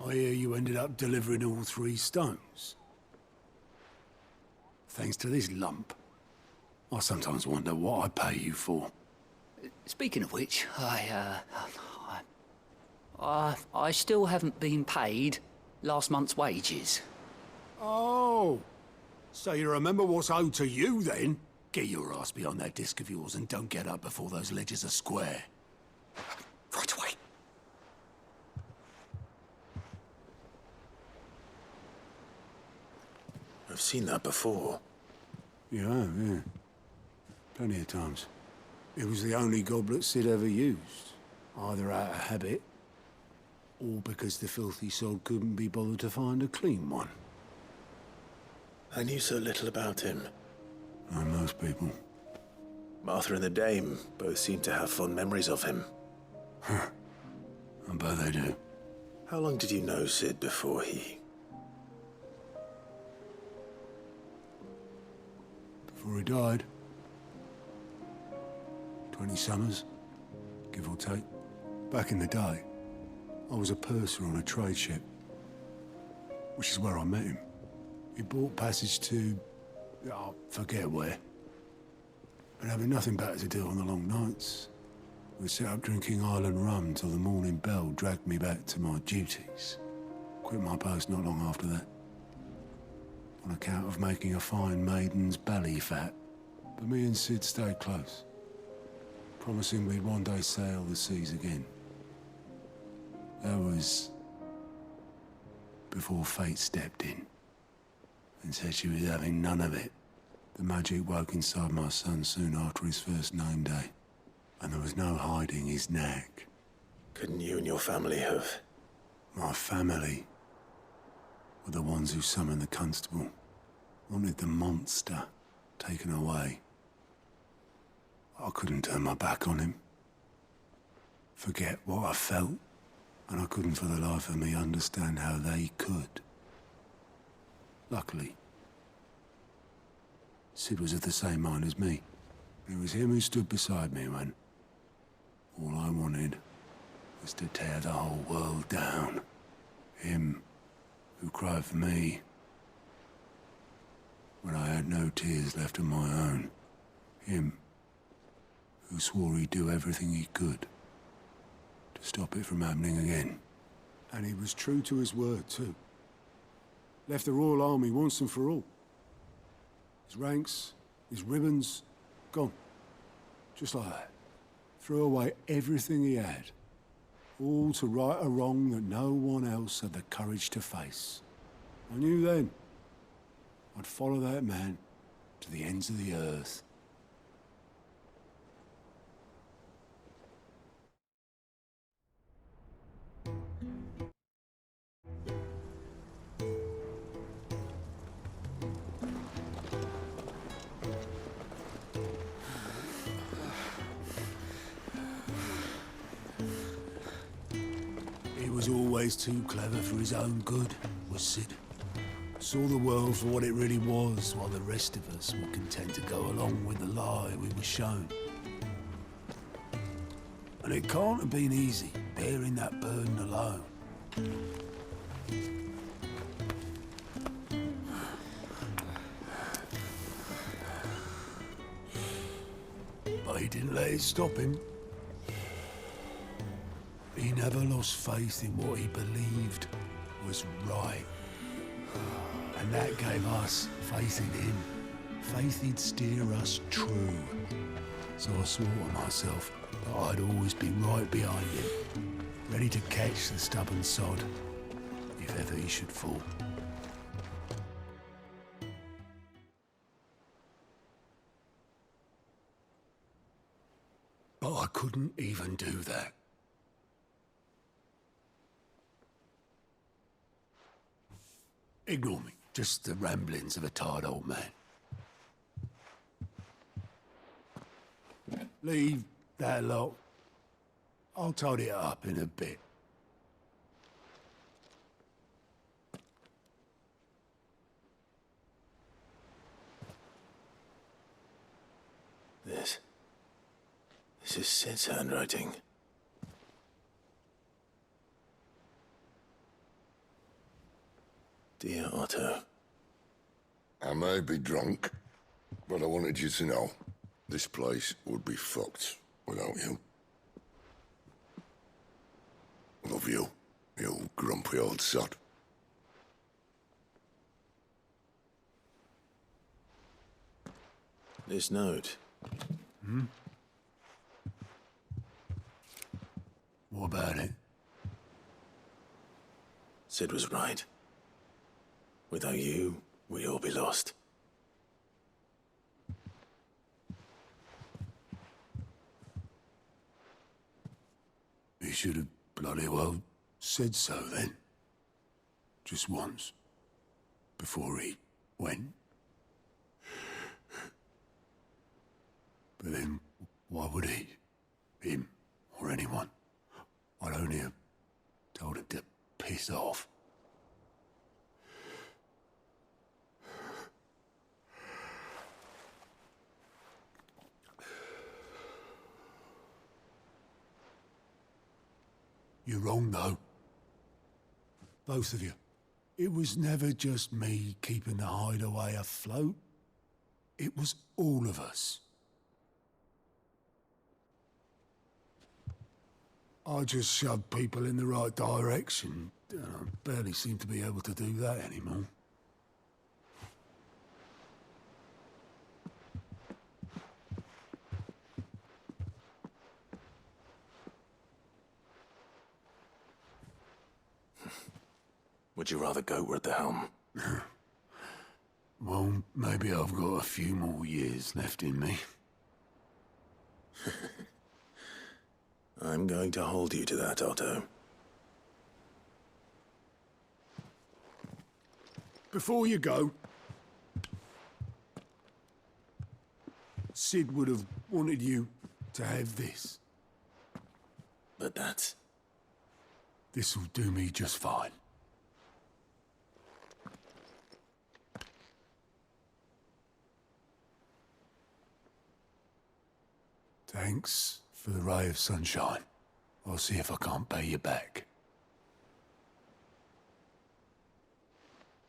I hear you ended up delivering all 3 stones. Thanks to this lump. I sometimes wonder what I pay you for. Speaking of which, I still haven't been paid last month's wages. Oh, so you remember what's owed to you then? Get your ass behind that disc of yours and don't get up before those ledgers are square. Right away. I've seen that before. You have, yeah. Plenty of times. It was the only goblet Sid ever used. Either out of habit, or because the filthy sod couldn't be bothered to find a clean one. I knew so little about him. Like most people. Martha and the Dame both seem to have fond memories of him. I bet they do. How long did you know Sid before he... Before he died. 20 summers, give or take. Back in the day, I was a purser on a trade ship, which is where I met him. He bought passage to... I forget where. But having nothing better to do on the long nights, we set up drinking island rum till the morning bell dragged me back to my duties. Quit my post not long after that. On account of making a fine maiden's belly fat. But me and Sid stayed close, promising we'd one day sail the seas again. That was before fate stepped in and said she was having none of it. The magic woke inside my son soon after his first name day, and there was no hiding his knack. Couldn't you and your family have... My family were the ones who summoned the constable, wanted the monster taken away. I couldn't turn my back on him, forget what I felt, and I couldn't for the life of me understand how they could. Luckily, Sid was of the same mind as me. It was him who stood beside me when all I wanted was to tear the whole world down. Him who cried for me when I had no tears left of my own. Him who swore he'd do everything he could to stop it from happening again. And he was true to his word, too. Left the Royal Army once and for all. His ranks, his ribbons, gone. Just like that. Threw away everything he had. All to right a wrong that no one else had the courage to face. I knew then I'd follow that man to the ends of the earth. He was always too clever for his own good, was Sid. Saw the world for what it really was, while the rest of us were content to go along with the lie we were shown. And it can't have been easy, bearing that burden alone. But he didn't let it stop him. He never lost faith in what he believed was right. And that gave us faith in him. Faith he'd steer us true. So I swore to myself that I'd always be right behind him, ready to catch the stubborn sod, if ever he should fall. But I couldn't even do that. Ignore me. Just the ramblings of a tired old man. Leave that lot. I'll tidy it up in a bit. This is... Sid's handwriting. This is Sid's handwriting. Dear Otto. I may be drunk, but I wanted you to know this place would be fucked without you. Love you, you grumpy old sod. This note. What about it? Sid was right. Without you, we'd all be lost. He should have bloody well said so then. Just once. Before he went. But then, why would he? Him, or anyone? I'd only have told him to piss off. You're wrong, though. Both of you. It was never just me keeping the hideaway afloat. It was all of us. I just shoved people in the right direction, and I barely seem to be able to do that anymore. Would you rather goat were at the helm? Well, maybe I've got a few more years left in me. I'm going to hold you to that, Otto. Before you go, Sid would have wanted you to have this. But that's... This'll do me just fine. Thanks for the ray of sunshine. I'll see if I can't pay you back.